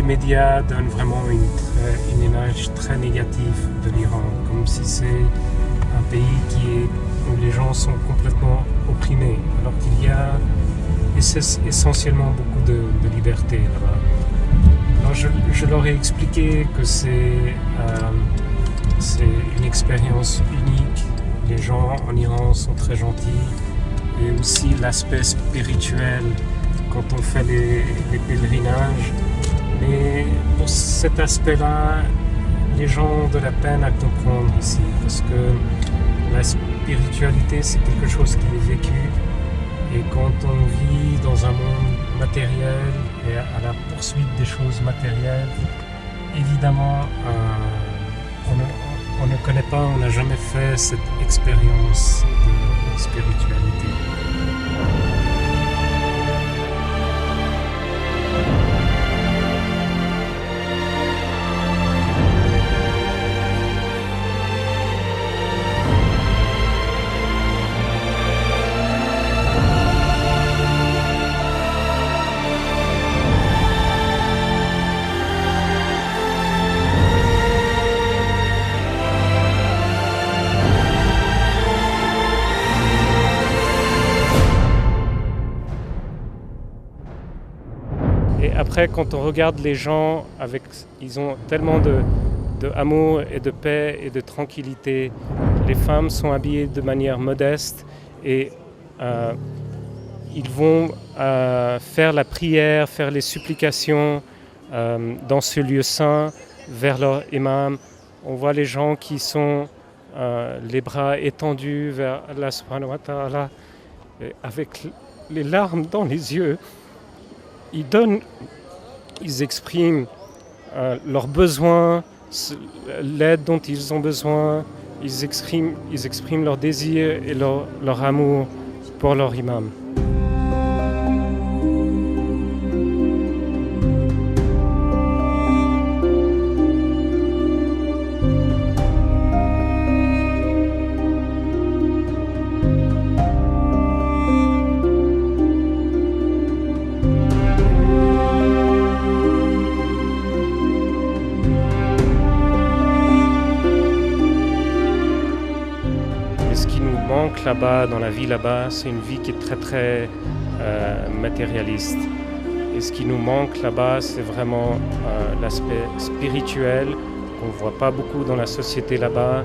médias donnent vraiment une image très négative de l'Iran, comme si c'est un pays où les gens sont complètement opprimés, alors qu'il y a essentiellement beaucoup de liberté là-bas. Alors je leur ai expliqué que c'est une expérience unique. Les gens en Iran sont très gentils, et aussi l'aspect spirituel quand on fait les pèlerinages. Mais pour cet aspect-là, les gens ont de la peine à comprendre ici, parce que la spiritualité, c'est quelque chose qui est vécu. Et quand on vit dans un monde matériel et à la poursuite des choses matérielles, évidemment, on ne connaît pas, on n'a jamais fait cette expérience de spiritualité. Et après, quand on regarde les gens, ils ont tellement de amour et de paix et de tranquillité. Les femmes sont habillées de manière modeste et ils vont faire la prière, faire les supplications dans ce lieu saint vers leur imam. On voit les gens qui sont les bras étendus vers Allah subhanahu wa ta'ala, avec les larmes dans les yeux. Ils expriment leurs besoins, l'aide dont ils ont besoin. Ils expriment leur désir et leur amour pour leur imam. Là-bas, dans la vie là-bas, c'est une vie qui est très très matérialiste. Et ce qui nous manque là-bas, c'est vraiment l'aspect spirituel qu'on ne voit pas beaucoup dans la société là-bas.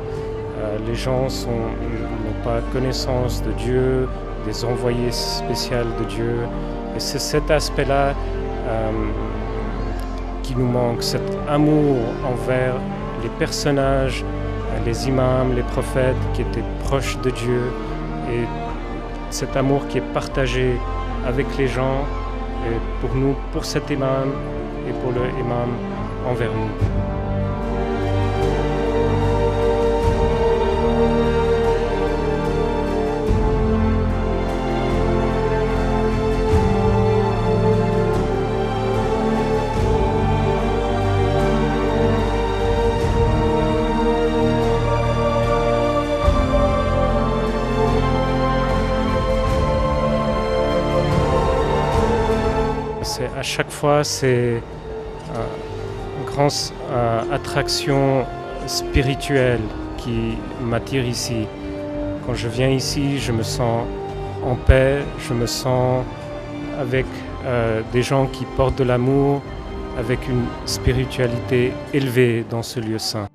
Les gens n'ont pas connaissance de Dieu, des envoyés spéciaux de Dieu. Et c'est cet aspect-là qui nous manque, cet amour envers les personnages, les imams, les prophètes qui étaient proches de Dieu, et cet amour qui est partagé avec les gens, et pour nous, pour cet imam et pour le imam envers nous. À chaque fois, c'est une grande attraction spirituelle qui m'attire ici. Quand je viens ici, je me sens en paix, je me sens avec des gens qui portent de l'amour, avec une spiritualité élevée dans ce lieu saint.